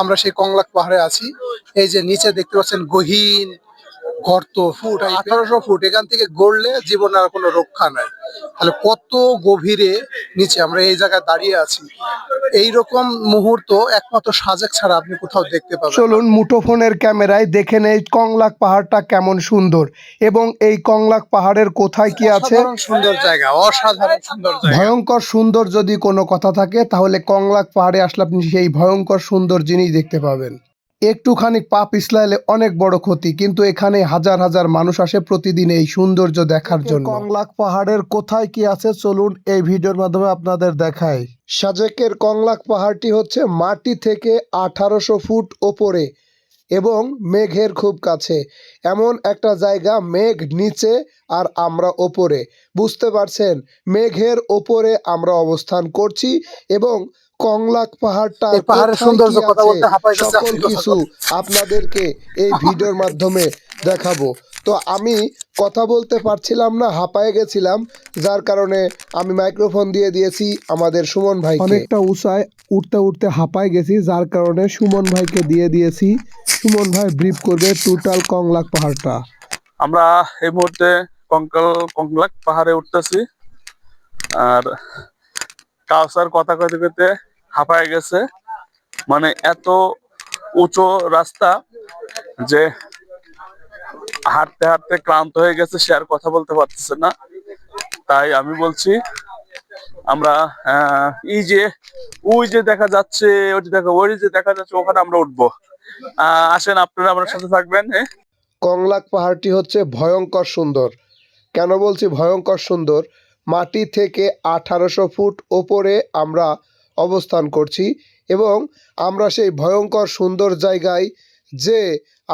আমরা সেই কংলাক পাহাড়ে আছি। এই যে নিচে দেখতে পাচ্ছেন গহীন গর্ত, ফুট 1800 ফুট, এখান থেকে গড়লে জীবনের আর কোনো রক্ষা নাই। তাহলে কত গভীরে নিচে আমরা এই জায়গায় দাঁড়িয়ে আছি। এইরকম মুহূর্ত একমাত্র সাজেক ছাড়া আপনি কোথাও দেখতে পাবেন না। চলুন মুঠোফোনের ক্যামেরায় দেখে নেই কংলাক পাহাড়টা কেমন সুন্দর এবং এই কংলাক পাহাড়ের কোথায় কি আছে। অসাধারণ সুন্দর জায়গা, অসাধারণ সুন্দর জায়গা। ভয়ঙ্কর সুন্দর যদি কোনো কথা থাকে তাহলে কংলাক পাহাড়ে আসলে আপনি সেই ভয়ঙ্কর সুন্দর জিনিস দেখতে পাবেন। একটুখানি পা পিছলাইলে অনেক বড় ক্ষতি, কিন্তু এখানে হাজার হাজার মানুষ আসে প্রতিদিন এই সৌন্দর্য দেখার জন্য। কংলাক পাহাড়ের কোথায় কি আছে চলুন এই ভিডিওর মাধ্যমে আপনাদের দেখাই। সাজেকের কংলাক পাহাড়টি হচ্ছে মাটি থেকে 1800 ফুট ওপরে এবং মেঘের খুব কাছে। এমন একটা জায়গা, মেঘ নিচে আর আমরা ওপরে, বুঝতে পারছেন, মেঘের ওপরে আমরা অবস্থান করছি এবং কংলাক পাহাড়টা পাহাড়ের সৌন্দর্য কথা বলতে সকল কিছু আপনাদেরকে এই ভিডিওর মাধ্যমে দেখাবো। তো আমি কথা বলতে পারছিলাম না, হাঁপায়ে গেছিলাম, যার কারণে আমি মাইক্রোফোন দিয়ে দিয়েছি আমাদের সুমন ভাইকে। অনেকটা উঁচায় উঠতে উঠতে হাঁপায়ে গেছি, যার কারণে সুমন ভাইকে দিয়ে দিয়েছি। সুমন ভাই ব্রিফ করবে টোটাল কংলাক পাহাড়টা। আমরা এই মুহূর্তে কংলাক পাহাড়ে উঠতেছি, আর কাউসার কথা কইতে কইতে হাঁপায় গেছে। মানে এত উঁচু রাস্তা যে হাঁটতে হাঁটতে ক্লান্ত হয়ে গেছে, সে আর কথা বলতে পারতেছে না। তাই আমি বলছি আমরা এই যে ওই যে দেখা যাচ্ছে, ওই যে দেখা যাচ্ছে, ওখানে আমরা উঠবো। আসেন, আপনারা আমার সাথে থাকবেন। কংলাক পাহাড়টি হচ্ছে ভয়ঙ্কর সুন্দর। কেন বলছি ভয়ঙ্কর সুন্দর? মাটি থেকে 1800 ফুট ওপরে আমরা অবস্থান করছি এবং আমরা সেই ভয়ঙ্কর সুন্দর জায়গায় যে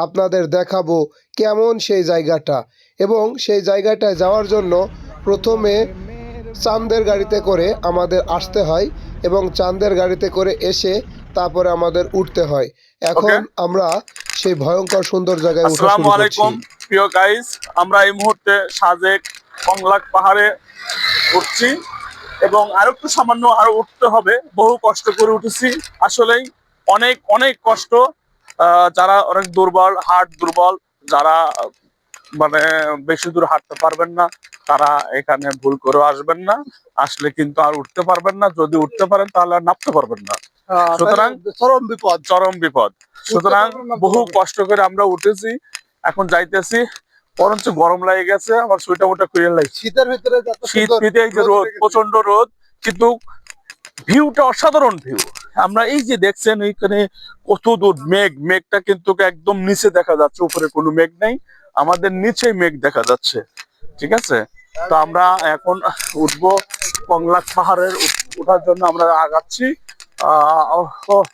আপনাদের দেখাবো কেমন সেই জায়গাটা। এবং সেই জায়গাটায় যাওয়ার জন্য প্রথমে চাঁদের গাড়িতে করে আমাদের আসতে হয় এবং চাঁদের গাড়িতে করে এসে তারপরে আমাদের উঠতে হয়। এখন আমরা সেই ভয়ঙ্কর সুন্দর জায়গায় উঠা শুরু করছি। আসসালামু আলাইকুম প্রিয় গাইস, আমরা এই মুহূর্তে সাজেক কংলাক পাহাড়ে উঠছি এবং আরো একটু সামান্য আরো উঠতে হবে। বহু কষ্ট করে উঠেছি, আসলেই অনেক অনেক কষ্ট। যারা অনেক দুর্বল, হার্ট দুর্বল, যারা মানে বেশি দূর হাঁটতে পারবেন না, তারা এখানে ভুল করে আসবেন না। আসলে কিন্তু আর উঠতে পারবেন না, যদি উঠতে পারেন তাহলে আর নামতে পারবেন না। সুতরাং চরম বিপদ। সুতরাং বহু কষ্ট করে আমরা উঠেছি, এখন যাইতেছি। বরঞ্চ গরম লাগে গেছে, আমার সোয়েটার মোটা খুলে লাগছে। শীতের ভিতরে শীত ফিতে এই যে রোদ, প্রচন্ড রোদ, কিন্তু ভিউটা অসাধারণ ভিউ। আমরা এই যে দেখছেন ওইখানে কত দূর মেঘটা কিন্তু একদম নিচে দেখা যাচ্ছে, উপরে কোনো মেঘ নেই, আমাদের নিচে মেঘ দেখা যাচ্ছে। ঠিক আছে, তো আমরা এখন উঠবো কংলাক পাহাড়ের। ওঠার জন্য আমরা আগাচ্ছি।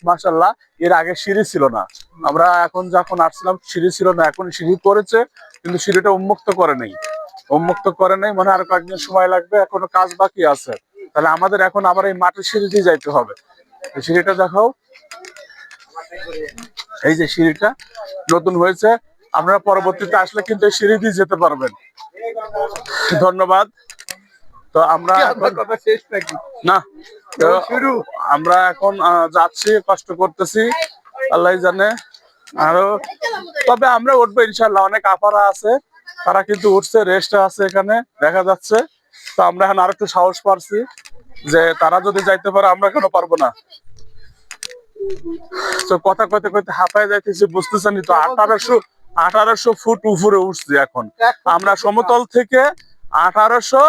মাশাআল্লাহ, এর আগে সিঁড়ি ছিল না। আমরা এখন যখন আসছিলাম সিঁড়ি ছিল না, এখন সিঁড়ি করেছে, কিন্তু সিঁড়িটা উন্মুক্ত করে নেই। মানে আর কয়েকদিন সময় লাগবে, এখনো কাজ বাকি আছে। তাহলে আমাদের এখন আবার এই মাটির সিঁড়ি দিয়ে যাইতে হবে। সিঁড়িটা দেখাও, এই যে সিঁড়িটা নতুন হয়েছে, আপনারা পরবর্তীতে আসলে কিন্তু এই সিঁড়ি দিয়ে যেতে পারবেন। ধন্যবাদ। তো আমরা না, আমরা এখন যাচ্ছি, কষ্ট করতেছি, আল্লাহ জানে। আরো তবে আমরা উঠবো ইনশাল্লাহ। অনেক আপারা আছে, তারা কিন্তু উঠছে, রেস্ট আছে এখানে দেখা যাচ্ছে। তো আমরা এখন আরেকটু সাহস পাচ্ছি যে তারা যদি যাইতে পারে, আমরা কেন পারবো না। তো কথা কইতে কইতে হাঁপায় যাইতেছি, বুঝতেছেন তো। 1800 ফুট উপরে উঠছি এখন আমরা, সমতল থেকে 1800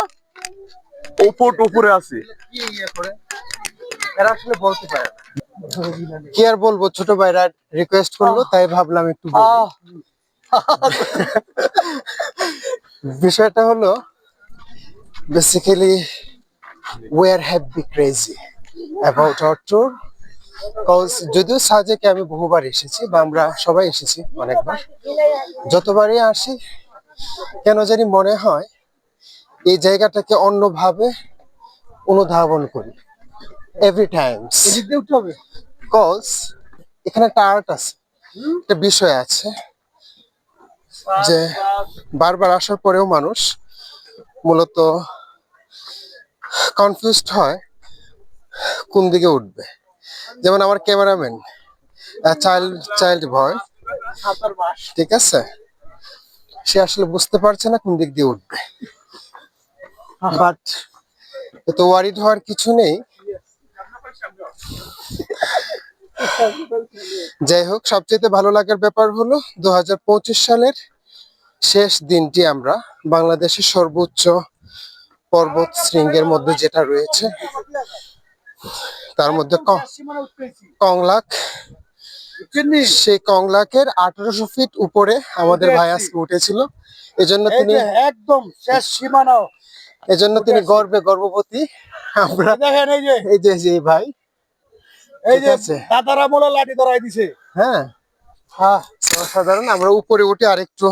ফুট উপরে আছি। কি আর বলবো, ছোট ভাইরা রিকোয়েস্ট করলো তাই ভাবলাম একটু বিষয়টা হলো basically we are happy crazy about our tour, cause যদিও সাজেকে আমি বহুবার এসেছি বা আমরা সবাই এসেছি অনেকবার, যতবারই আসি কেন জানি মনে হয় এই জায়গাটাকে অন্যভাবে অনুধাবন করি এভরি টাইমস। কজ এখানে একটা আর্ট আছে, একটা বিষয় আছে যে বারবার আসার পরেও মানুষ মূলত কনফিউজড হয় কোন দিকে উঠবে। যেমন আমার ক্যামেরাম্যান চাইল্ড বয়, ঠিক আছে, সে আসলে বুঝতে পারছে না কোন দিক দিয়ে উঠবে, বাট এত ওয়ারিড হওয়ার কিছু নেই। যাই হোক, সবচেয়ে ভালো লাগার ব্যাপার হলো 2025 সালের শেষ দিনটি আমরা বাংলাদেশের সর্বোচ্চ পর্বত শৃঙ্গের মধ্যে যেটা রয়েছে তার মধ্যে কংলাক, সেই কংলাকের 1800 ফিট উপরে আমাদের ভাই আজকে উঠেছিল। এজন্য তিনি একদম শেষ সীমানা। এজন্য তিনি গর্ববতী। আমরা দেখেন এই যে ভাই, এই যে ঠিক আছে? দাদারা মোলা লাঠি ধরাই দিছে। হ্যাঁ, অসাধারণ। আমরা উপরে উঠে আরেকটু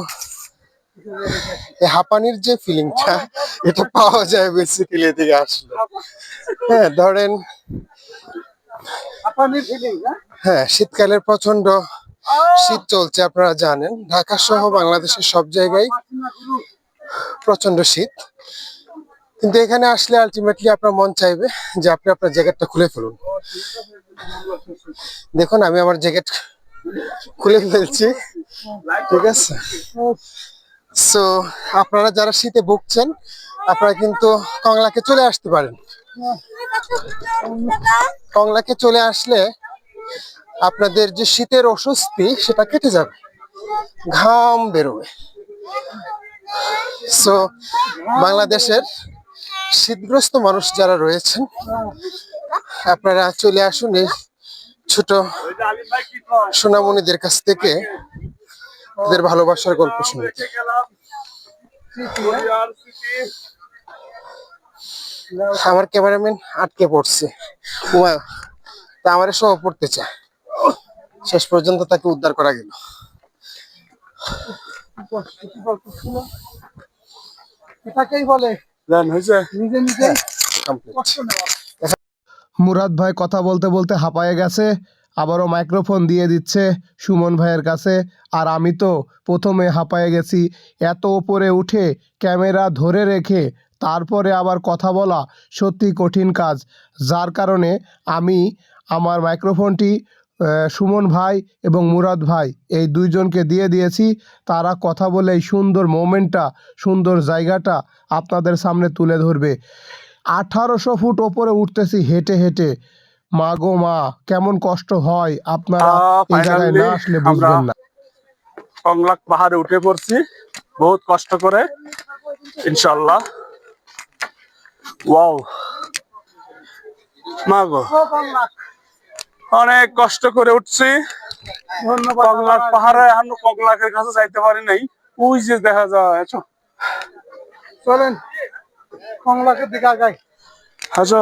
হাঁপানির যে ফিলিংটা এটা পাওয়া যায় বেসিক্যালি এদিকে আসলে। হ্যাঁ ধরেন, হাঁপানির ফিলিং না? হ্যাঁ শীতকালের প্রচন্ড শীত চলছে, আপনারা জানেন ঢাকা সহ বাংলাদেশের সব জায়গায় প্রচন্ড শীত, কিন্তু এখানে আসলে আলটিমেটলি আপনার মন চাইবে যে আপনি আপনার জ্যাকেটটা খুলে ফেলুন। দেখুন আমি আমার জ্যাকেট খুলে ফেলছি, ঠিক আছে? সো আপনারা যারা শীতে ভুগছেন আপনারা কিন্তু কংলাকে চলে আসতে পারেন। কংলাকে চলে আসলে আপনাদের যে শীতের অস্বস্তি সেটা কেটে যাবে, ঘাম বেরোবে। সো বাংলাদেশের শীতগ্রস্ত মানুষ যারা রয়েছেন আপনারা চলে আসুন এই ছোট সোনামণিদের কাছ থেকে তাদের ভালোবাসার গল্প শুনতে। আমার ক্যামেরাম্যান আটকে পড়ছে, তা আমার সহ পড়তে চায়, শেষ পর্যন্ত তাকে উদ্ধার করা গেল। এটাকেই বলে নিজে নিজে কষ্ট নেওয়া। মুরাদ ভাই কথা বলতে বলতে হাঁপায়ে গেছে, আবারও মাইক্রোফোন দিয়ে দিচ্ছে সুমন ভাইয়ের কাছে। আর আমি তো প্রথমে হাঁপায়ে গেছি, এত উপরে উঠে ক্যামেরা ধরে রেখে তারপরে আবার কথা বলা সত্যি কঠিন কাজ, যার কারণে আমি আমার মাইক্রোফোনটি সুমন ভাই এবং মুরাদ ভাই এই দুইজনকে দিয়ে দিয়েছি। তারা কথা বলে এই সুন্দর মোমেন্টটা, সুন্দর জায়গাটা আপনাদের সামনে তুলে ধরবে। 1800 ফুট ওপরে উঠতেছি হেঁটে হেঁটে, মা গো মা কেমন কষ্ট হয়, আপনারা এই জায়গায় না আসলে বুঝবেন না। কংলাক পাহাড়ে উঠে পড়ছি বহুত কষ্ট করে, ইনশাল্লাহ। ওয়াও, মা গো, অনেক কষ্ট করে উঠছি কংলাক পাহাড়ে। আমি কংলাকের কাছে যাইতে পারি নাই, ওই যে দেখা যায়। চলেন কংলাকের দিকে আগাই। আচ্ছা,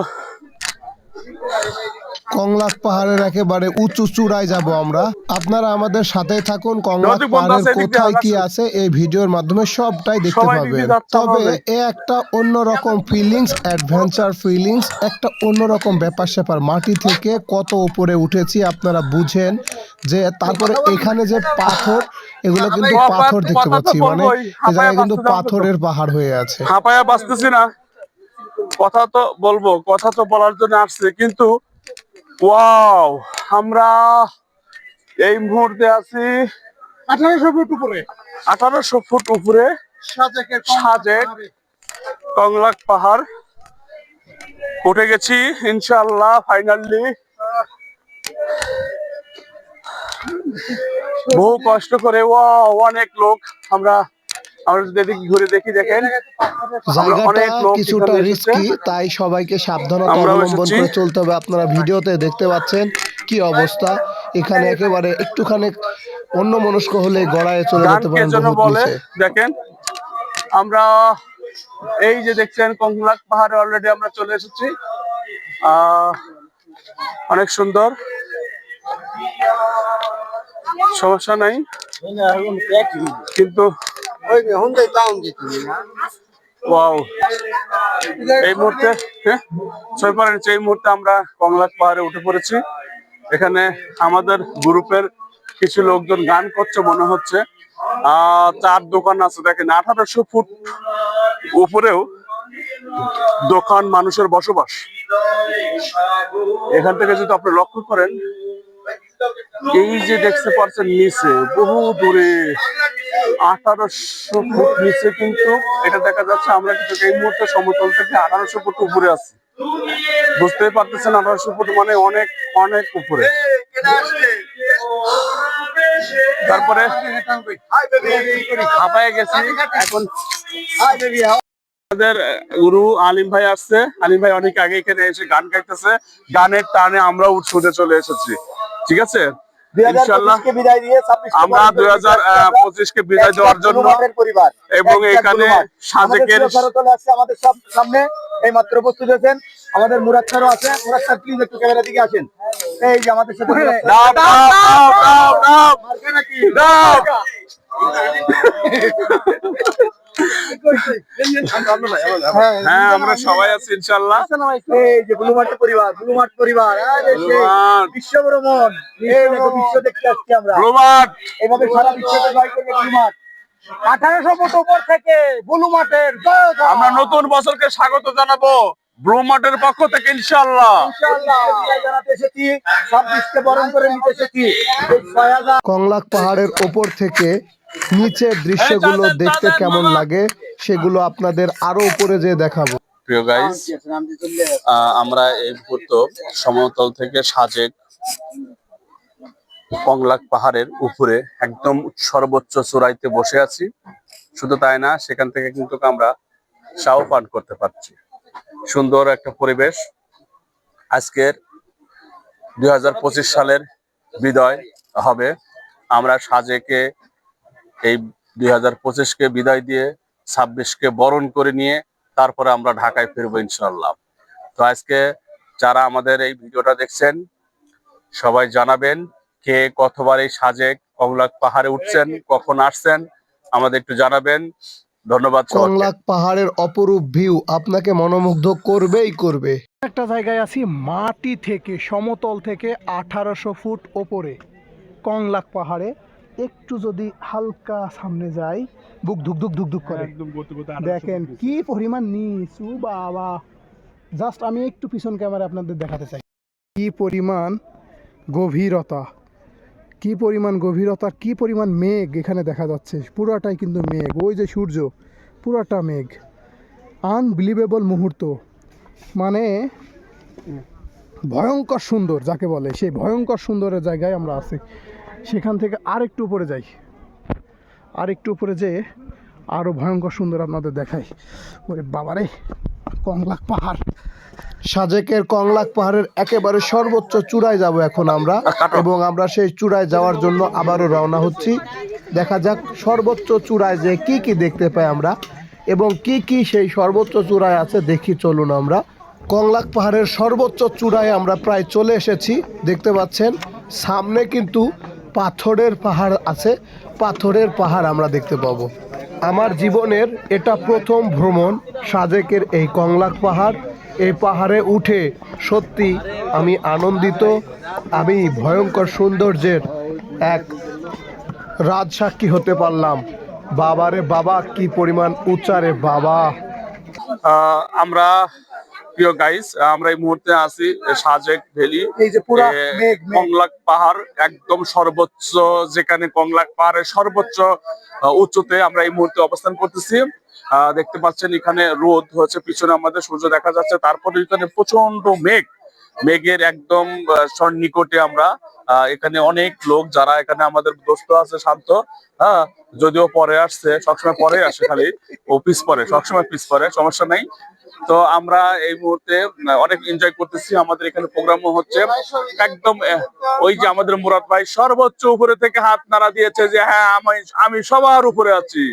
কংলাক পাহাড়ের একেবারে উঁচু চূড়ায় যাব আমরা, আপনারা আমাদের সাথেই থাকুন। কংলাক নদী বন্ধ পাহাড়ের আছে, এদিক দিয়ে কোথায় কি আগাচ্ছি। আছে এই ভিডিওর মাধ্যমে সবটাই দেখতে সবাই দিদি পাবেন। যাচ্ছে তবে আমাদের। এ একটা অন্যরকম ফিলিংস, অ্যাডভেঞ্চার ফিলিংস, একটা অন্যরকম ব্যাপার স্যাপার। মাটি থেকে কত উপরে উঠেছি আপনারা বুঝেন, যে তারপরে এখানে যে পাথর, এগুলো কিন্তু পাথর দেখতে পাচ্ছি, মানে এই জায়গায় কিন্তু পাথরের পাহাড় হয়ে আছে। হাঁপায়া বাঁচতেছি না, কথা তো বলবো, কথা তো বলার জন্য আসছে, কিন্তু ওয়াও, আমরা এই মুহূর্তে আছি 1800 ফুট উপরে 1800 ফুট উপরে সাজেক কংলাক পাহাড় উঠে গেছি ইনশাআল্লাহ ফাইনালি। বহু কষ্ট করে, ওয়াও, অনেক লোক। আমরা যদি ঘুরে দেখি, দেখেন জায়গাটা অনেক লোক কিছুটা এখানে এসেছে। রিস্কি, তাই সবাইকে সাবধানতা আমরাও অবলম্বন এসেছি। করে চলতে হবে। আপনারা ভিডিওতে দেখতে পাচ্ছেন কি অবস্থা, এখানে একেবারে একটুখানি অন্যমনস্ক হলে গড়ায় চলে গান যেতে কে পারেন যেন বহুত বলে, নিচে। দেখেন আমরা এই যে দেখছেন কংলাক পাহাড়ে অলরেডি আমরা চলে এসেছি। অনেক সুন্দর, সমস্যা নাই, কিন্তু ওয়াও, এই মুহূর্তে এই মুহূর্তে আমরা কংলাক পাহাড়ে উঠে পড়েছি। এখানে আমাদের গ্রুপের কিছু লোকজন গান করছে মনে হচ্ছে। চার দোকান আছে, দেখেন 1800 ফুট উপরেও দোকান, মানুষের বসবাস। এখান থেকে যদি আপনি লক্ষ্য করেন এই যে দেখতে পাচ্ছেন নিচে বহু দূরে 1800 ফুট নিচে কিন্তু এটা দেখা যাচ্ছে। আমরা কিন্তু এই মুহূর্তে সমতল থেকে 1800 ফুট উপরে আছি। বুঝতেই পারতেছেন 1800 ফুট মানে অনেক অনেক উপরে। তারপরে হাঁপায়ে গেছি এখন। আমাদের গুরু আলিম ভাই আসছে। আলিম ভাই অনেক আগে এখানে এসে গান গাইতেছে, গানের টানে আমরা উঠে চলে এসেছি। ঠিক আছে, ইনশাআল্লাহ আমরা 2025 কে বিদায় দেওয়ার জন্য এবং এখানে সাজেকের আমাদের সব সামনে এই মাত্র উপস্থিত হয়েছেন আমাদের মুরাদ স্যারও আছে। মুরাদ স্যার প্লিজ একটু ক্যামেরা দিকে আসেন। এই যে আমাদের সাথে হ্যাঁ আমরা সবাই আছি ইনশাআল্লাহ। এই যে ব্লু মার্ট পরিবার, ব্লু মার্ট পরিবার, বিশ্ব ভ্রমণ, এই দেখো বিশ্ব দেখতে আসছি আমরা। ব্লু মার্ট এইভাবে সারা বিশ্বকে জয় করবে ব্লু মার্ট। 1800 ফুট উপর থেকে ব্লু মার্টের জয়গান। আমরা নতুন বছরকে স্বাগত জানাবো ব্লু মার্টের পক্ষ থেকে ইনশাআল্লাহ। ইনশাআল্লাহ বিদায় জানাতে এসেছি, সব বিশ্বকে বরণ করে নিতে এসেছি। এই 6000 কংলাক পাহাড়ের ওপর থেকে নিচের দৃশ্যগুলো দেখতে কেমন লাগে সেগুলো আপনাদের আরো উপরে যেয়ে দেখাবো। প্রিয় গাইস, আমরা এই মুহূর্তে সমতল থেকে সাজেক কংলাক পাহাড়ের উপরে একদম সর্বোচ্চ চূড়াইতে বসে আছি। শুধু তাই না, সেখান থেকে কিন্তু আমরা চাও পান করতে পারছি। সুন্দর একটা পরিবেশ। আজকের 2025 সালের বিদায় হবে। আমরা সাজেকে এই 2025 কে বিদায় দিয়ে 26 কে বরণ করে নিয়ে তারপরে আমরা ঢাকায় ফিরবো ইনশাআল্লাহ। তো আজকে যারা আমাদের এই ভিডিওটা দেখছেন সবাই জানাবেন কে কতবার এই সাজেক কংলাক পাহাড়ে উঠছেন, কখন আসছেন, আমাদের একটু জানাবেন। ধন্যবাদ সবাইকে। কংলাক পাহাড়ের অপরূপ ভিউ আপনাকে মনোমুগ্ধ করবেই করবে। একটা জায়গায় আছি মাটি থেকে, সমতল থেকে 1800 ফুট ওপরে কংলাক পাহাড়ে। একটু যদি হালকা সামনে যাই বুক ধুক ধুক ধুক ধুক করে। দেখেন কি পরিমাণ নিচু বাবা। জাস্ট আমি একটু পিছন ক্যামেরা আপনাদের দেখাতে চাই কি পরিমাণ গভীরতা, কি পরিমাণ গভীরতা, কি পরিমাণ মেঘ এখানে দেখা যাচ্ছে। পুরাটাই কিন্তু মেঘ, ওই যে সূর্য পুরাটা মেঘ। আনবিলিভেবল মুহূর্ত, মানে ভয়ঙ্কর সুন্দর যাকে বলে, সেই ভয়ঙ্কর সুন্দরের জায়গায় আমরা আছি। সেখান থেকে আরেকটু উপরে যাই, আরেকটু উপরে যেয়ে আরও ভয়ঙ্কর সুন্দর আপনাদের দেখাই। ওরে বাবারে, কংলাক পাহাড়। সাজেকের কংলাক পাহাড়ের একেবারে সর্বোচ্চ চূড়ায় যাব এখন আমরা, এবং আমরা সেই চূড়ায় যাওয়ার জন্য আবারও রওনা হচ্ছি। দেখা যাক সর্বোচ্চ চূড়ায় যে কি কি দেখতে পাই আমরা, এবং কি কি সেই সর্বোচ্চ চূড়ায় আছে দেখি চলুন আমরা। কংলাক পাহাড়ের সর্বোচ্চ চূড়ায় আমরা প্রায় চলে এসেছি। দেখতে পাচ্ছেন সামনে কিন্তু পাথরের পাহাড় আছে, পাথরের পাহাড় আমরা দেখতে পাবো। আমার জীবনের এটা প্রথম ভ্রমণ সাজেকের এই কংলাক পাহাড়। এই পাহাড়ে উঠে সত্যি আমি আনন্দিত। আমি ভয়ঙ্কর সৌন্দর্যের এক রাজসাক্ষী হতে পারলাম। বাবারে বাবা, কি পরিমাণ উঁচা রে বাবা। আমরা প্রিয় গাইস, আমরা এই মুহূর্তে আছি সাজেক ভ্যালি। এই যে পুরা মেঘ, কংলাক পাহাড় একদম সর্বোচ্চ, যেখানে কংলাক পাহাড়ের সর্বোচ্চ উচ্চতে আমরা এই মুহূর্তে অবস্থান করতেছি। দেখতে পাচ্ছেন এখানে রোদ হচ্ছে, পিছনে আমাদের সূর্য দেখা যাচ্ছে। তারপরে এখানে প্রচন্ড মেঘ, মেঘের একদম সন্নিকটে আমরা। এখানে অনেক লোক যারা এখানে আমাদের দোস্ত আছে শান্ত, হ্যাঁ যদিও পরে আসছে, সবসময় পরে আসে, খালি ও পিস পরে, সবসময় পিস পরে, সমস্যা নাই। তো আমরা এই মুহূর্তে অনেক এনজয় করতেছি। আমাদের এখানে প্রোগ্রামও হচ্ছে একদম। ওই যে আমাদের মুরাদ ভাই সর্বোচ্চ উপরে থেকে হাত নাড়া দিয়েছে যে হ্যাঁ আমি সবার উপরে আছি।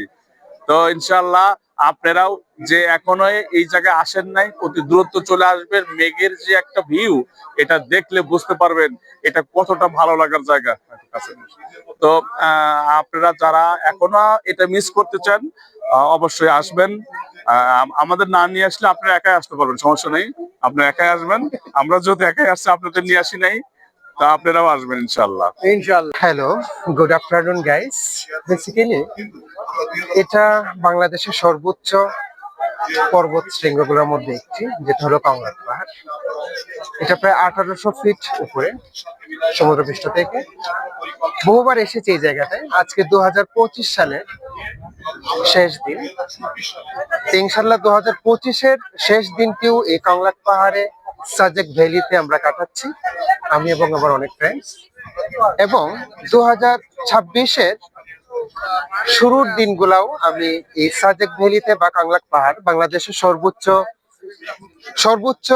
তো ইনশাল্লাহ আপনারাও যে এখনো এই জায়গায় আসেন নাই, অতি দূরত্ব চলে আসবেন। মেঘের যে একটা ভিউ, এটা দেখলে বুঝতে পারবেন এটা কতটা ভালো লাগার জায়গা। তো আপনারা যারা এখনো এটা মিস করতে চান অবশ্যই আসবেন। আমাদের না নিয়ে আসলে আপনারা একাই আসতে পারবেন, সমস্যা নেই, আপনারা একাই আসবেন। আমরা যদি একাই আসছি, আপনাদের নিয়ে আসি নাই, তা আপনারাও আসবেন ইনশাল্লাহ। ইনশাআল্লাহ। Hello, good afternoon guys. Basically এটা বাংলাদেশের সর্বোচ্চ পর্বত শৃঙ্গগুলোর মধ্যে একটি, যেটা হলো কংলাক পাহাড়। এটা প্রায় 1800 ফিট উপরে সমুদ্রপৃষ্ঠ থেকে। বহুবার এসেছি এই জায়গাটায়। আজকে 2025 সালের শেষ দিন। ইনশাল্লাহ 2025-এর শেষ দিনটিও এই কংলাক পাহাড়ে সাজেক ভ্যালিতে আমরা কাটাচ্ছি, আমি এবং আমার অনেক ফ্রেন্ডস। এবং 2026-এর শুরুর দিনগুলাও আমি এই সাজেক ভ্যালিতে বা কংলাক পাহাড়, বাংলাদেশের সর্বোচ্চ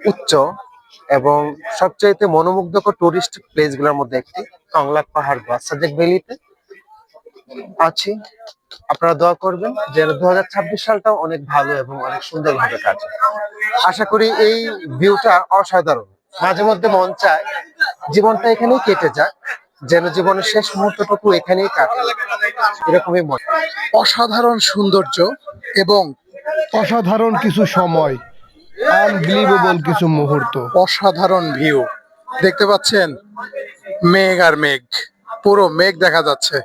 উচ্চ এবং সবচাইতে মনোমুগ্ধকর টুরিস্ট প্লেস গুলোর মধ্যে একটি কংলাক পাহাড় বা সাজেক ভ্যালিতে আছি। আপনারা দোয়া করবেন যেন 2026 সালটাও অনেক ভালো এবং অনেক সুন্দর ভাবে কাটে। আশা করি এই ভিউটা অসাধারণ। মাঝে মধ্যে মন চায় জীবনটা এখানেই কেটে যাক, যেন জীবনের শেষ মুহূর্তটুকু এখানেই কাটে, এরকমই মনে। অসাধারণ সৌন্দর্য এবং অসাধারণ কিছু সময়, আনবিলিভেবল কিছু মুহূর্ত, অসাধারণ ভিউ দেখতে পাচ্ছেন। মেঘ আর মেঘ, পুরো মেঘ দেখা যাচ্ছে।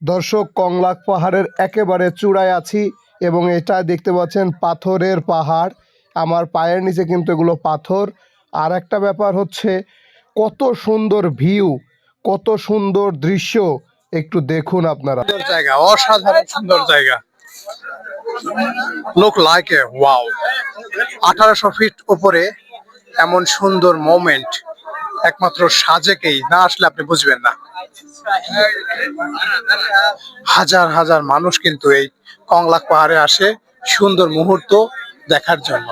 দর্শক, কংলাক পাহাড়ের একেবারে চূড়ায় আছি এবং এটা দেখতে পাচ্ছেন পাথরের পাহাড়। আমার পায়ের নিচে কিন্তু এগুলো পাথর। আর একটা ব্যাপার হচ্ছে কত সুন্দর ভিউ, কত সুন্দর দৃশ্য, একটু দেখুন আপনারা। জায়গা, অসাধারণ সুন্দর জায়গা। Look like a wow. 1800 feet উপরে এমন সুন্দর মোমেন্ট একমাত্র সাজেকেই না আসলে আপনি বুঝবেন না। হাজার হাজার মানুষ কিন্তু এই কংলাক পাহাড়ে আসে সুন্দর মুহূর্ত দেখার জন্য।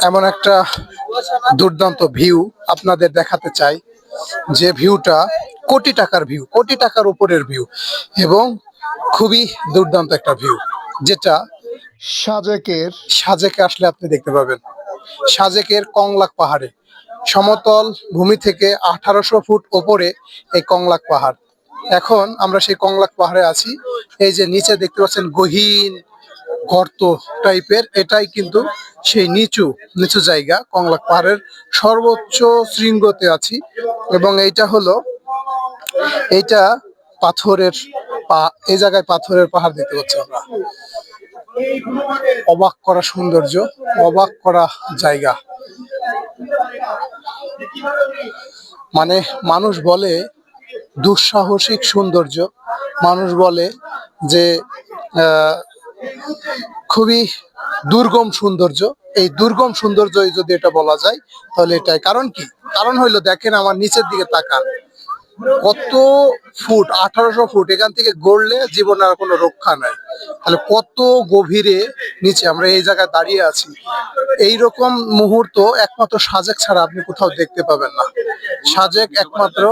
এমন একটা দুর্দান্ত ভিউ আপনাদের দেখাতে চাই, যে ভিউটা কোটি টাকার ভিউ, কোটি টাকার উপরের ভিউ এবং খুবই দুর্দান্ত একটা ভিউ, যেটা সাজেকে আসলে আপনি দেখতে পাবেন। সাজেকের কংলাক পাহাড়ে সমতল ভূমি থেকে 1800 ফুট ওপরে এই কংলাক পাহাড়। এখন আমরা সেই কংলাক পাহাড়ে আছি। এই যে নিচে দেখতে পাচ্ছেন গহীন গর্ত টাইপের, এটাই কিন্তু সেই নিচু নিচু জায়গা। কংলাক পাহাড়ের সর্বোচ্চ শৃঙ্গতে আছি এবং এইটা পাথরের এই জায়গায় পাথরের পাহাড় দেখতে পাচ্ছি আমরা। অবাক করা সৌন্দর্য, অবাক করা জায়গা। মানে মানুষ বলে দুঃসাহসিক সৌন্দর্য, মানুষ বলে যে খুবই দুর্গম সৌন্দর্য। এই দুর্গম সৌন্দর্য যদি এটা বলা যায় তাহলে এটাই। কারণ কি? কারণ হইলো দেখেন আমার নিচের দিকে তাকান, কত ফুট, 1800 ফুট। এখান থেকে গড়লে জীবনের আর কোনো রক্ষা নাই। তাহলে কত গভীরে নিচে আমরা এই জায়গায় দাঁড়িয়ে আছি। এইরকম মুহূর্ত একমাত্র সাজেক ছাড়া আপনি কোথাও দেখতে পাবেন না। সাজেক একমাত্র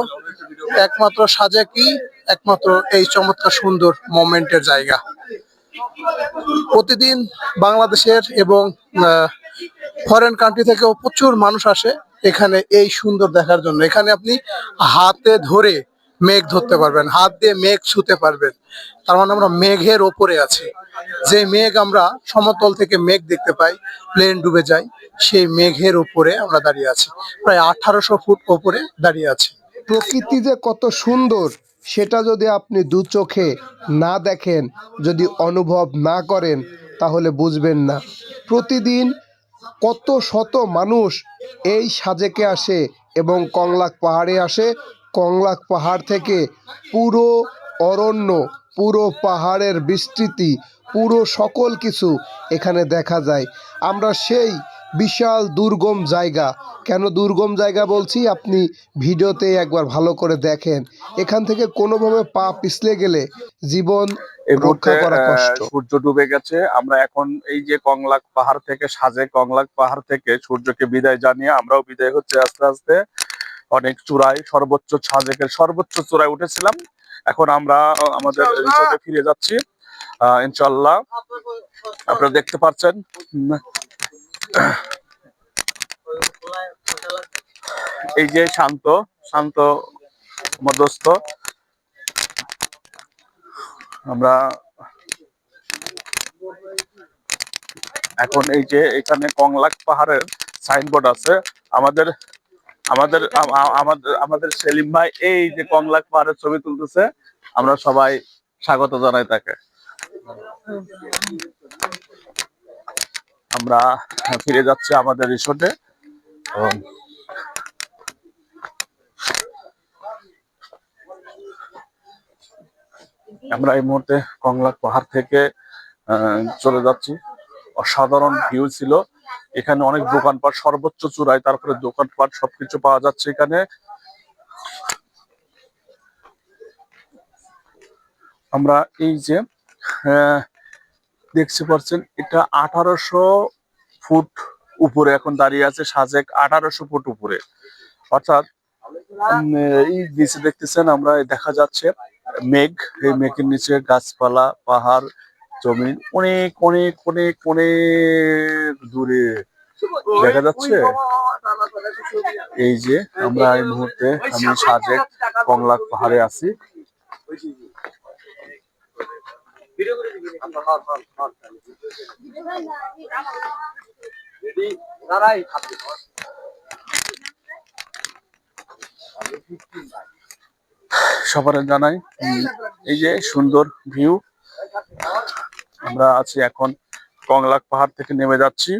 সাজেকই একমাত্র এই চমৎকার সুন্দর মোমেন্টের জায়গা। প্রতিদিন বাংলাদেশের এবং ফরেন কান্ট্রি থেকেও প্রচুর মানুষ আসে এখানে এই সুন্দর দেখার জন্য। এখানে আপনি হাতে ধরে মেঘ ধরতে পারবেন, হাত দিয়ে মেঘ ছুঁতে পারবেন। তার মানে আমরা মেঘের ওপরে আছি। যে মেঘ আমরা সমতল থেকে মেঘ দেখতে পাই, প্লেন ডুবে যায়, সেই মেঘের উপরে আমরা দাঁড়িয়ে আছি। প্রায় 1800 ফুট ওপরে দাঁড়িয়ে আছি। প্রকৃতি যে কত সুন্দর সেটা যদি আপনি দু চোখে না দেখেন, যদি অনুভব না করেন, তাহলে বুঝবেন না। প্রতিদিন কত শত মানুষ এই সাজেকে আসে এবং কংলাক পাহাড়ে আসে। কংলাক পাহাড় থেকে পুরো অরণ্য, পুরো পাহাড়ের বিস্তৃতি, পুরো সকল কিছু এখানে দেখা যায়। আমরা সেই বিশাল দুর্গম জায়গা, কেন দুর্গম জায়গা বলছি আপনি ভিডিওতে একবার ভালো করে দেখেন। এখান থেকে কোনোভাবে পা পিছলে গেলে জীবন এই রক্ষা মুহূর্তে করা কষ্ট। সূর্য ডুবে গেছে। আমরা এখন এই যে কংলাক পাহাড় থেকে কংলাক পাহাড় থেকে সূর্যকে বিদায় জানিয়ে আমরাও বিদায় হচ্ছে আস্তে আস্তে। অনেক চূড়ায়, সর্বোচ্চ সাজেকের সর্বোচ্চ চূড়ায় উঠেছিলাম। এখন আমরা আমাদের রিসোর্টে ফিরে যাচ্ছি ইনশাআল্লাহ। আপনারা দেখতে পাচ্ছেন এই যে শান্ত শান্ত মধ্যস্থ। আমরা এখন এই যে এখানে কংলাক পাহাড়ের সাইনবোর্ড আছে। আমাদের আমাদের আমাদের আমাদের সেলিম ভাই এই যে কংলাক পাহাড়ের ছবি তুলতেছে, আমরা সবাই স্বাগত জানাই তাকে। আমরা ফিরে যাচ্ছি আমাদের রিসোর্টে। আমরা এই মুহূর্তে কংলাক পাহাড় থেকে চলে যাচ্ছি। অসাধারণ ভিউ ছিল। এখানে অনেক দোকানপাট, সর্বোচ্চ চূড়ায়, তারপরে দোকানপাট সবকিছু পাওয়া যাচ্ছে এখানে। আমরা এই যে দেখতে পাচ্ছেন, এটা 1800 ফুট উপরে এখন দাঁড়িয়ে আছে সাজেক, 1800 ফুট উপরে। অর্থাৎ এই নিচে দেখতেছেন আমরা, দেখা যাচ্ছে মেঘ, এই মেঘের নিচে গাছপালা, পাহাড়, জমি অনেক অনেক অনেক অনেক দূরে দেখা যাচ্ছে। এই যে আমরা এই মুহূর্তে আমি সাজেক কংলাক পাহাড়ে আছি। সবার জানাই এই যে সুন্দর ভিউ। আমরা আছি এখন কংলাক পাহাড় থেকে নেমে যাচ্ছি,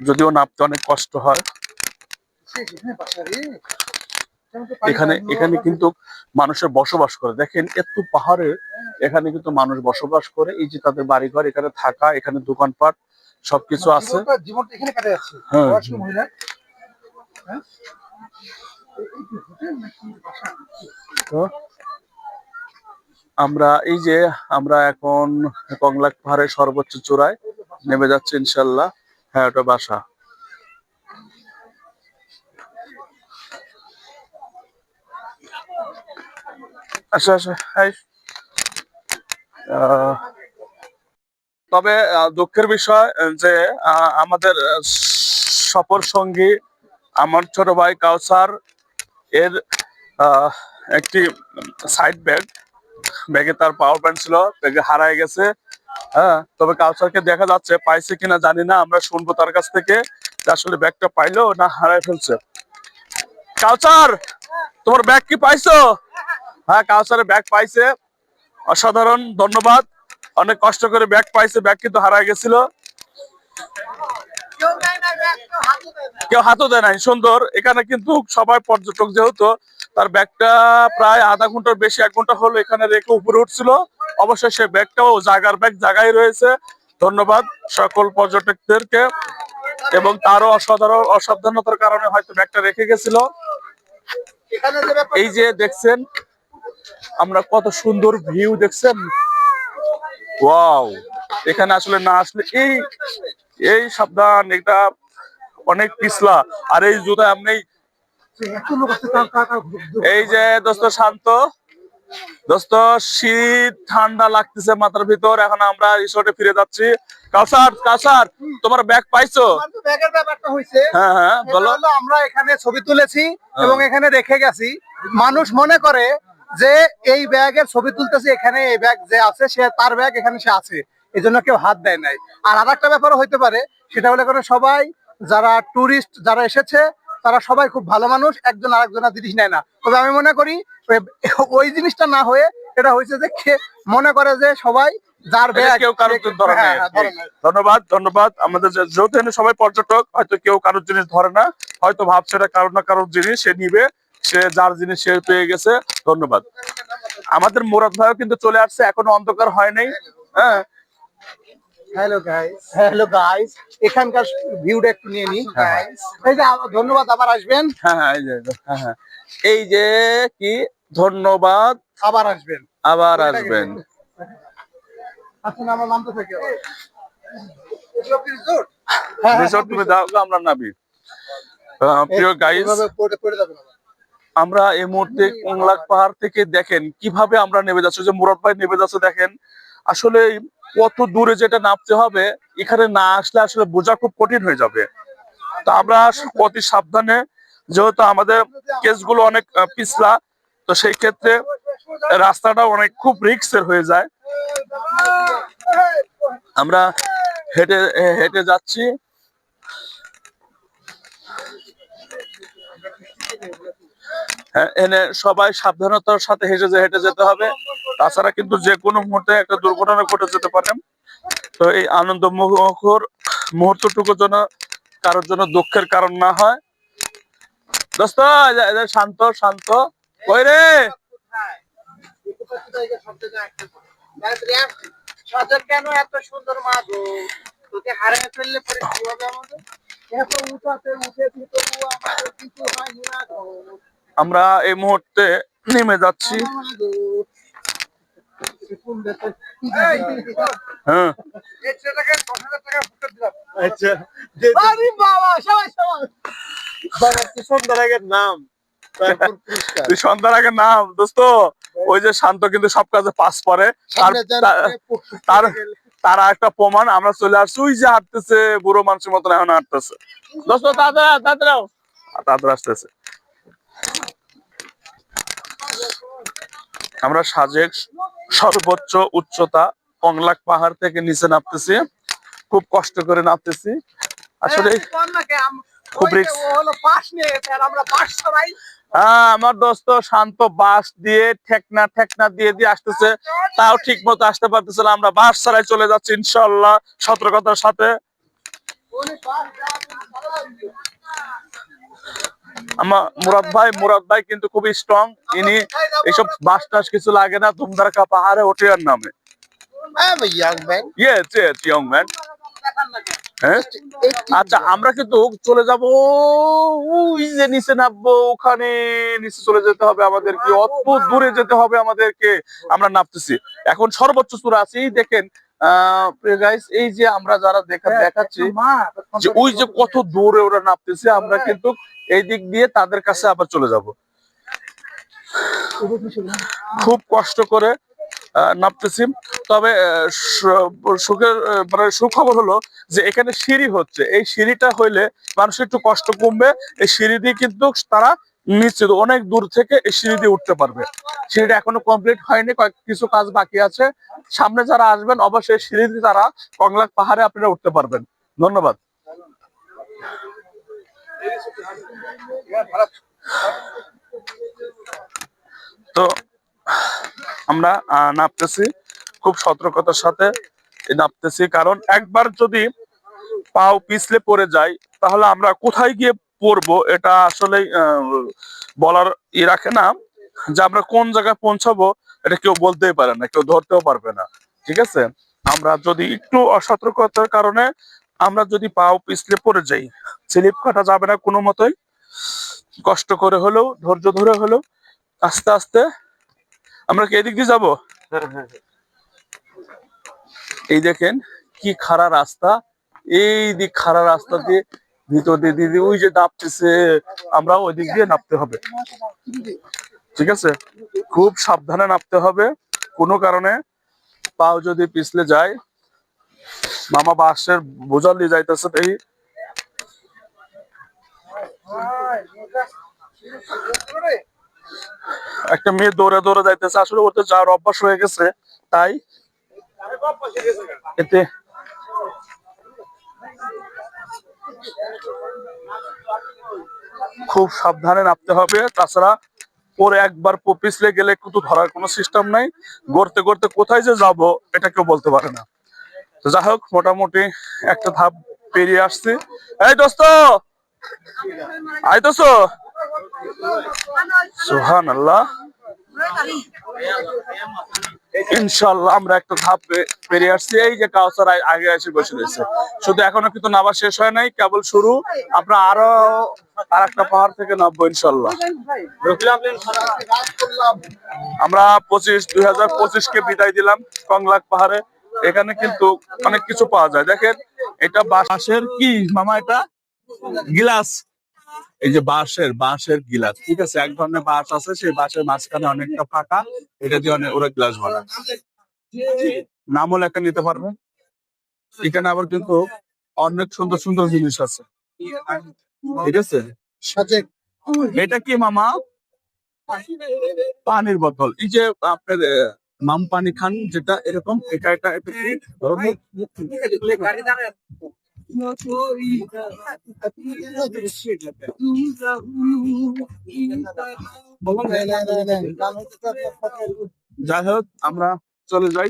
যদিও নামতে অনেক কষ্ট হয়। এখানে এখানে কিন্তু মানুষের বসবাস করে, দেখেন এত পাহাড়ে এখানে কিন্তু মানুষ বসবাস করে। এই যে তাদের বাড়িঘর, এখানে থাকা, এখানে দোকানপাট সবকিছু আছে। হ্যাঁ, তো আমরা এই যে আমরা এখন কংলাক পাহাড়ের সর্বোচ্চ চূড়ায় নেমে যাচ্ছি ইনশাল্লাহ। হ্যাঁ, ওটা বাসা। আচ্ছা আচ্ছা, তবে দুঃখের বিষয় যে আমাদের সফর সঙ্গী আমার ছোট ভাই কাউসার এর একটি সাইড ব্যাগে তার পাওয়ার ব্যাংক ছিল, ব্যাগে হারায় গেছে। হ্যাঁ, তবে কাউসারকে দেখা যাচ্ছে, পাইছে কিনা জানি না, আমরা শুনবো তার কাছ থেকে যে আসলে ব্যাগটা পাইলো না হারায় ফেলছে। কাউসার, তোমার ব্যাগ কি পাইছো? হ্যাঁ, কাউসারের ব্যাগ পাইছে। অসাধারণ, ধন্যবাদ। অনেক কষ্ট করে ব্যাগ পাইছে, ব্যাগ কিন্তু হারায় গেছিল, কেউ হাতও দেয় নাই। সুন্দর, এখানে কিন্তু সবাই পর্যটক, যেহেতু তার ব্যাগটা প্রায় আধা ঘন্টার বেশি, 1 ঘন্টা হলো এখানে রেখে উপরে উঠছিল। অবশ্যই সে ব্যাগটাও জায়গার ব্যাগ জায়গায় রয়েছে। ধন্যবাদ সকল পর্যটকদেরকে। এবং তারও অসাবধানতার কারণে হয়তো ব্যাগটা রেখে গেছিল। এই যে দেখছেন আমরা কত সুন্দর ভিউ দেখছেন, ওয়াও। এখানে আসলে না আসলে এই এই সাবধান, এটা অনেক পিছলা। আর এই জুতা আপনি, এই যে দোস্ত শান্ত, দোস্ত শীত ঠান্ডা লাগতেছে মাথার ভিতর। এখন আমরা রিসোর্টে ফিরে যাচ্ছি। কাউসার, কাউসার, তোমার ব্যাগ পাইছো? ব্যাগের ব্যাপারটা হয়েছে, হ্যাঁ হ্যাঁ, বলো। আমরা এখানে ছবি তুলেছি এবং এখানে রেখে গেছি। মানুষ মনে করে যে এই ব্যাগের ছবি তুলতেছি, এখানে এই ব্যাগ যে আছে সে তার ব্যাগ এখানে সে আছে, এই জন্য কেউ হাত দেয় নাই। আর আরেকটা ব্যাপারও হইতে পারে, সেটা হলে করে সবাই যারা টুরিস্ট যারা এসেছে তারা সবাই খুব ভালো মানুষ, একজন আরেকজনের জিনিস নেয় না। তবে আমি মনে করি ওই জিনিসটা না হয়ে এটা হয়েছে যে মনে করে যে সবাই যার ব্যাগ কেউ কারোর ধরে না। ধন্যবাদ, ধন্যবাদ। আমাদের যেহেতু এখানে সবাই পর্যটক, হয়তো কেউ কারোর জিনিস ধরে না, হয়তো ভাবছে এটা কারোর না কারোর জিনিস, সে নিবে, সে যার জিনিস সে পেয়ে গেছে। ধন্যবাদ। আমাদের মুরাদ ভাইও কিন্তু চলে আসছে, এখনো অন্ধকার হয় নাই। হ্যাঁ, হ্যালো গাইস, এখানকার ভিউটা একটু নিয়ে নি। এই যে ধন্যবাদ, আবার আসবেন। হ্যাঁ হ্যাঁ, এই যে হ্যাঁ হ্যাঁ, এই যে কি ধন্যবাদ, আবার আসবেন, আবার আসবেন। আসুন আমার নাম তো থেকে রিসোর্ট তুমি দাও, আমরা নাবি। প্রিয় গাইস, আমরা এই মুহূর্তে কংলাক পাহাড় থেকে দেখেন কিভাবে আমরা নেমে যাচ্ছি, যে মুরাদ ভাই নেমে যাচ্ছে দেখেন। আসলে কত দূরে যেটা নামতে হবে, এখানে না আসলে আসলে বোঝা খুব কঠিন হয়ে যাবে। তো আমরা অতি সাবধানে, যেহেতু আমাদের কেসগুলো অনেক পিছলা, তো সেই ক্ষেত্রে রাস্তাটা অনেক খুব রিস্কের হয়ে যায়। আমরা হেঁটে হেঁটে যাচ্ছি। হ্যাঁ, এনে সবাই সাবধানতার সাথে হেঁটে যেতে হবে। তাছাড়া কিন্তু যে কোনো মুহূর্তে একটা দুর্ঘটনা ঘটে যেতে পারে। তো এই আনন্দ মুখর মুহূর্তটুকু যেন কারোর জন্য দুঃখের কারণ না হয়। দোস্ত শান্ত শান্ত, কই রে? সাজেক কেন এত সুন্দর মা গো, তোকে হারিয়ে ফেললে পরে কি হবে আমাদের? এত উঁচাতে উঠেছি তবু আমাদের কিছু হয়নি না গো। আমরা এই মুহূর্তে নেমে যাচ্ছি। মা গো। হ্যাঁ, এই ছেলেটাকে 10,000 টাকা ফুটে দিলাম। আচ্ছা। আরে বাবা, সবাই সবাই। বাবা কি সুন্দর আগের নাম। তারপর পুরস্কার। তুই সন্ধ্যার আগে নাম দোস্ত। ওই যে শান্ত কিন্তু সব কাজে পাস করে। সামনে যান, তার তার একটা প্রমাণ আমরা চলে আসছি। ওই যে হাঁটতেছে বুড়ো মানুষের মতন এখন হাঁটতেছে। দোস্ত তাড়াতাড়ি আসতেছে। আমরা সাজেক সর্বোচ্চ উচ্চতা কংলাক পাহাড় থেকে নিচে নামতেছি। খুব কষ্ট করে নামতেছি আসলে। খুব রিস্ক। হলো পাশ নিয়ে আর আমরা পাশ ছড়াই। হ্যাঁ, আমার দোস্ত শান্ত বাস দিয়ে ঠেকনা ঠেকনা দিয়ে দিয়ে আসতেছে, তাও ঠিক মতো আসতে পারতেছে না। আমরা বাস ছাড়াই চলে যাচ্ছি ইনশাআল্লাহ সতর্কতার সাথে। আমার মুরাদ ভাই কিন্তু খুবই স্ট্রং। ইনি এইসব বাস টাস কিছু লাগে না, ধুমধারাকা পাহাড়ে ওঠে আর নামে। I'm a young man. Yes, yes, young man. হ্যাঁ, আচ্ছা আমরা কিন্তু চলে যাব ওই যে নিচে নামবো, ওখানে নিচে চলে যেতে হবে আমাদেরকে, অত দূরে যেতে হবে আমাদেরকে। আমরা নামতেছি এখন সর্বোচ্চ চূড়া আছে। এই দেখেন গাইস, এই যে আমরা যারা দেখাচ্ছি যে ওই যে কত দূরে ওরা নামতেছে, আমরা কিন্তু এই দিক দিয়ে তাদের কাছে আবার চলে যাব। খুব কষ্ট করে নামতেছি। তবে সুখের মানে সুখবর হলো যে এখানে সিঁড়ি হচ্ছে। এই সিঁড়িটা হইলে মানুষের একটু কষ্ট কমবে। এই সিঁড়ি দিয়ে কিন্তু তারা নিচে অনেক দূর থেকে এই সিঁড়ি দিয়ে উঠতে পারবে। সিঁড়িটা এখনো কমপ্লিট হয়নি, কিছু কাজ বাকি আছে। সামনে যারা আসবেন অবশ্যই সিঁড়ি দিয়ে তারা কংলাক পাহাড়ে আপনারা উঠতে পারবেন। ধন্যবাদ। তো আমরা নামতেছি খুব সতর্কতার সাথে নামতেছি, কারণ একবার যদি পাও পিছলে পড়ে যায় তাহলে আমরা কোথায় গিয়ে পড়বো এটা আসলে বলার রাখে না। যে আমরা কোন জায়গায় পৌঁছাবো এটা কেউ বলতেই পারে না, কেউ ধরতেও পারবে না। ঠিক আছে, আমরা যদি একটু অসতর্কতার কারণে আমরা যদি পাও পিছলে পড়ে যাই, স্লিপ কাটা যাবে না কোনো মতোই। কষ্ট করে হলেও, ধৈর্য ধরে হলেও, আস্তে আস্তে। আমরা কি এদিক দিয়ে যাবো? এই দেখেন কি খাড়া রাস্তা, এই দিক খাড়া রাস্তা দিয়ে ভিতর দিয়ে দিদি ওই যে নামতেছে, আমরা ওই দিক দিয়ে নামতে হবে। ঠিক আছে, খুব সাবধানে নামতে হবে। কোনো কারণে পাও যদি পিছলে যায়, মামা বাসের বোঝা নিয়ে যাইতেছে। এই একটা মেয়ে দৌড়ে দৌড়ে যাইতেছে, আসলে ওতে যাওয়ার অভ্যাস হয়ে গেছে তাই। এতে খুব সাবধানে নামতে হবে। তাছাড়া পরে একবার পিছলে গেলে কিন্তু ধরার কোনো সিস্টেম নাই। গড়তে গড়তে কোথায় যে যাব এটা কেউ বলতে পারে না। তো যাই হোক, মোটামুটি একটা ধাপ পেরিয়ে আসছি। এই দোস্ত আইতেছো? সুবহানাল্লাহ। ইনশাআল্লাহ আমরা একটা ধাপ পেরিয়ে আসছি। এই যে কাউসার আগে এসে বসে রয়েছে, শুধু এখনো কিন্তু নামা শেষ হয় নাই, কেবল শুরু। আমরা আরো আরেকটা পাহাড় থেকে নামবো ইনশাআল্লাহ। আমরা 2025 কে বিদায় দিলাম কংলাক পাহাড়ে। এখানে কিন্তু অনেক কিছু পাওয়া যায়। দেখেন এটা বাঁশের কি মামা, এটা গিলাস। এই যে বাঁশের গিলাস, ঠিক আছে, এক ধরনের বাঁশ আছে, সেই বাঁশের মাঝখানে অনেকটা ফাঁকা, এটা দিয়ে ওরা গ্লাস বানায়। নামও লেখা নিতে পারবেন। এখানে আবার কিন্তু অনেক সুন্দর সুন্দর জিনিস আছে। ঠিক আছে, এটা কি মামা? পানির বোতল। এই যে আপনার মাম পানি খান যেটা এরকম, এটা কি ধরনের? যাই হোক আমরা চলে যাই।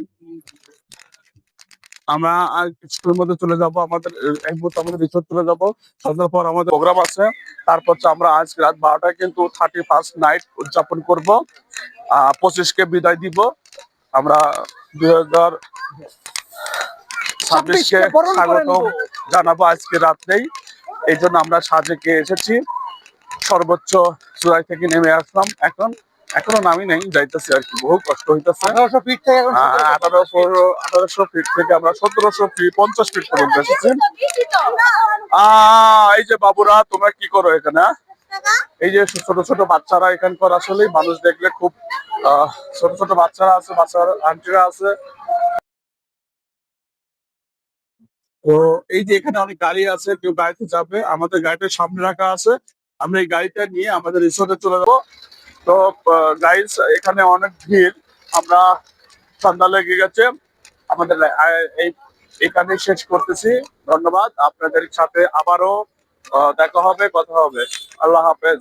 আমরা আর কিছুক্ষণের মধ্যে চলে যাব আমাদের এই মুহূর্তে আমাদের রিসোর্ট চলে যাব। সন্ধ্যার পর আমাদের প্রোগ্রাম আছে। তারপর আমরা আজ রাত 12টায় কিন্তু 31st নাইট উদযাপন করব। 25কে বিদায় দিব। আমরা 2026কে স্বাগত জানাবো আজকে রাত্রেই। এই জন্য আমরা সাজেকে এসেছি। সর্বোচ্চ চূড়ায় থেকে নেমে আসলাম। এখনো নামি নেই, যাইতেছি আর কি। বহু কষ্ট হইতেছে। 1800 ফিট থেকে এখন 1800 ফিট থেকে আমরা 1750 ফিট পর্যন্ত এসেছি। এই যে বাবুরা, তোমরা কি করো এখানে? এই যে ছোট ছোট বাচ্চারা এখানকার, আসলে মানুষ দেখলে খুব ছোট ছোট বাচ্চারা আছে, বাচ্চারা আন্টিরা আছে। তো এই যে এখানে অনেক গাড়ি আছে, কেউ গাড়িতে যাবে, আমাদের গাড়িটা সামনে রাখা আছে। আমরা এই গাড়িটা নিয়ে আমাদের রিসোর্টে চলে যাবো। তো গাইস, এখানে অনেক ভিড়। আমরা সন্ধ্যা লেগে গেছে। আমাদের এখানে শেষ করতেছি। ধন্যবাদ। আপনাদের সাথে আবারও দেখা হবে, কথা হবে। আল্লাহ হাফেজ।